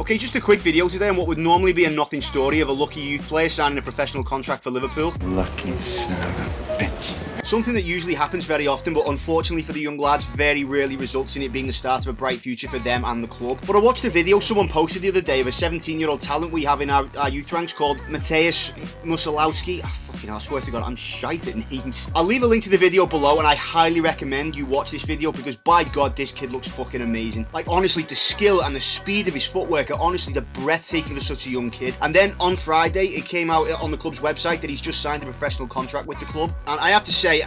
Okay, just a quick video today on what would normally be a nothing story of a lucky youth player signing a professional contract for Liverpool. Lucky son of a bitch. Something that usually happens very often, but unfortunately for the young lads, very rarely results in it being the start of a bright future for them and the club. But I watched a video someone posted the other day of a 17-year-old talent we have in our youth ranks called Mateusz Musialowski. I swear to God, I'm shite at names. I'll leave a link to the video below, and I highly recommend you watch this video because, by God, this kid looks fucking amazing. Like, honestly, the skill and the speed of his footwork are honestly the breathtaking for such a young kid. And then on Friday, it came out on the club's website that he's just signed a professional contract with the club. And I have to say,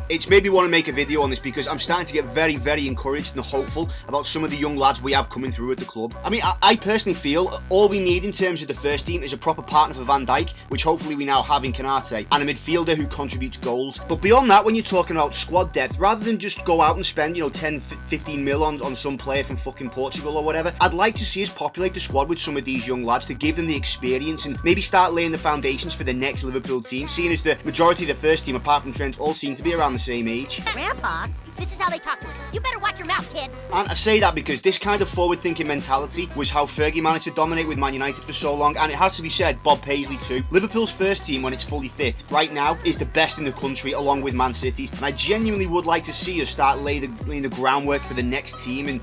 it's made me want to make a video on this because I'm starting to get very, very encouraged and hopeful about some of the young lads we have coming through at the club. I mean, I personally feel all we need in terms of the first team is a proper partner for Van Dijk, which hopefully we now have in Canate, and a midfielder who contributes goals. But beyond that, when you're talking about squad depth, rather than just go out and spend, 10, 15 mil on some player from fucking Portugal or whatever, I'd like to see us populate the squad with some of these young lads to give them the experience and maybe start laying the foundations for the next Liverpool team, seeing as the majority of the first team, apart from Trent, all seem to be around the same age. Grandpa, this is how they talk to us. You better watch your mouth, kid. And I say that because this kind of forward-thinking mentality was how Fergie managed to dominate with Man United for so long, and it has to be said, Bob Paisley too. Liverpool's first team, when it's fully fit, right now, is the best in the country, along with Man City's, and I genuinely would like to see us start laying the groundwork for the next team, and,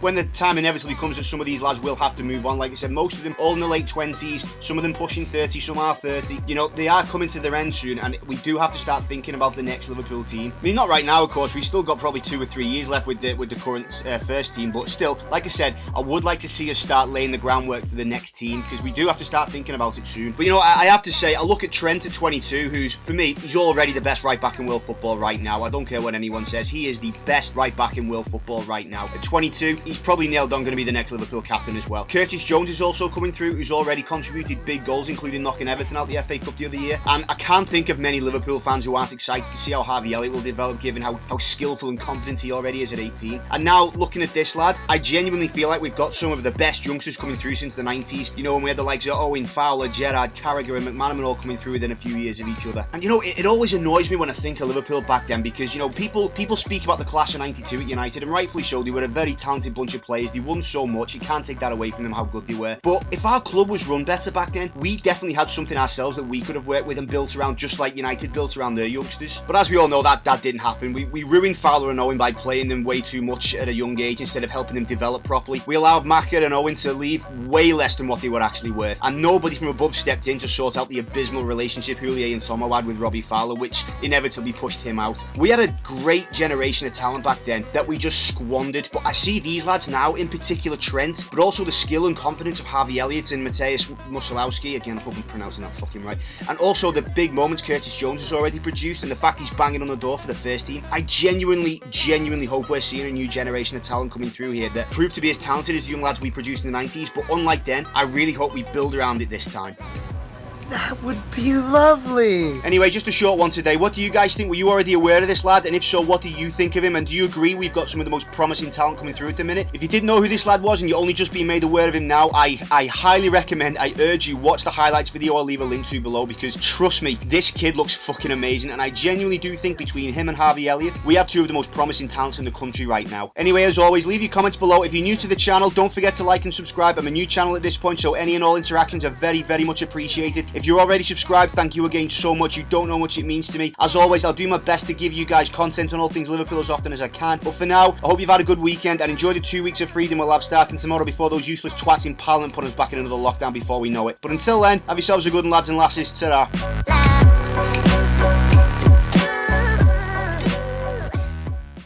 when the time inevitably comes that some of these lads will have to move on, like I said, most of them all in the late 20s, some of them pushing 30, some are 30, they are coming to their end soon, and we do have to start thinking about the next Liverpool team. I mean, not right now, of course, we've still got probably 2 or 3 years left with the current first team, but still, like I said, I would like to see us start laying the groundwork for the next team because we do have to start thinking about it soon. But I have to say, I look at Trent at 22, who's, for me, he's already the best right back in world football right now. I don't care what anyone says, he is the best right back in world football right now. At 22, he's probably nailed on going to be the next Liverpool captain as well. Curtis Jones is also coming through, who's already contributed big goals, including knocking Everton out the FA Cup the other year. And I can't think of many Liverpool fans who aren't excited to see how Harvey Elliott will develop, given how skillful and confident he already is at 18. And now, looking at this lad, I genuinely feel like we've got some of the best youngsters coming through since the 90s. When we had the likes of Owen, Fowler, Gerrard, Carragher and McManaman all coming through within a few years of each other. And it always annoys me when I think of Liverpool back then because, people speak about the class of 92 at United, and rightfully so. They were a very talented bunch of players. They won so much, you can't take that away from them how good they were. But if our club was run better back then, we definitely had something ourselves that we could have worked with and built around, just like United built around their youngsters. But as we all know, that didn't happen. We ruined Fowler and Owen by playing them way too much at a young age instead of helping them develop properly. We allowed Maka and Owen to leave way less than what they were actually worth, and nobody from above stepped in to sort out the abysmal relationship Houllier and Tomo had with Robbie Fowler, which inevitably pushed him out. We had a great generation of talent back then that we just squandered, but I see these lads now, in particular Trent, but also the skill and confidence of Harvey Elliott and Mateusz Musialowski, again I hope I'm pronouncing that fucking right, and also the big moments Curtis Jones has already produced, and the fact he's banging on the door for the first team. I genuinely hope we're seeing a new generation of talent coming through here that prove to be as talented as the young lads we produced in the 90s, but unlike then, I really hope we build around it this time. That would be lovely. Anyway, just a short one today. What do you guys think? Were you already aware of this lad? And if so, what do you think of him? And do you agree we've got some of the most promising talent coming through at the minute? If you didn't know who this lad was and you're only just being made aware of him now, I highly recommend, I urge you, watch the highlights video I'll leave a link to below, because trust me, this kid looks fucking amazing, and I genuinely do think between him and Harvey Elliott, we have 2 of the most promising talents in the country right now. Anyway, as always, leave your comments below. If you're new to the channel, don't forget to like and subscribe. I'm a new channel at this point, so any and all interactions are very, very much appreciated. If you're already subscribed, thank you again so much. You don't know how much it means to me. As always, I'll do my best to give you guys content on all things Liverpool as often as I can. But for now, I hope you've had a good weekend and enjoy the 2 weeks of freedom we'll have starting tomorrow before those useless twats in Parliament put us back in another lockdown before we know it. But until then, have yourselves a good one, lads and lasses. Ta-ra.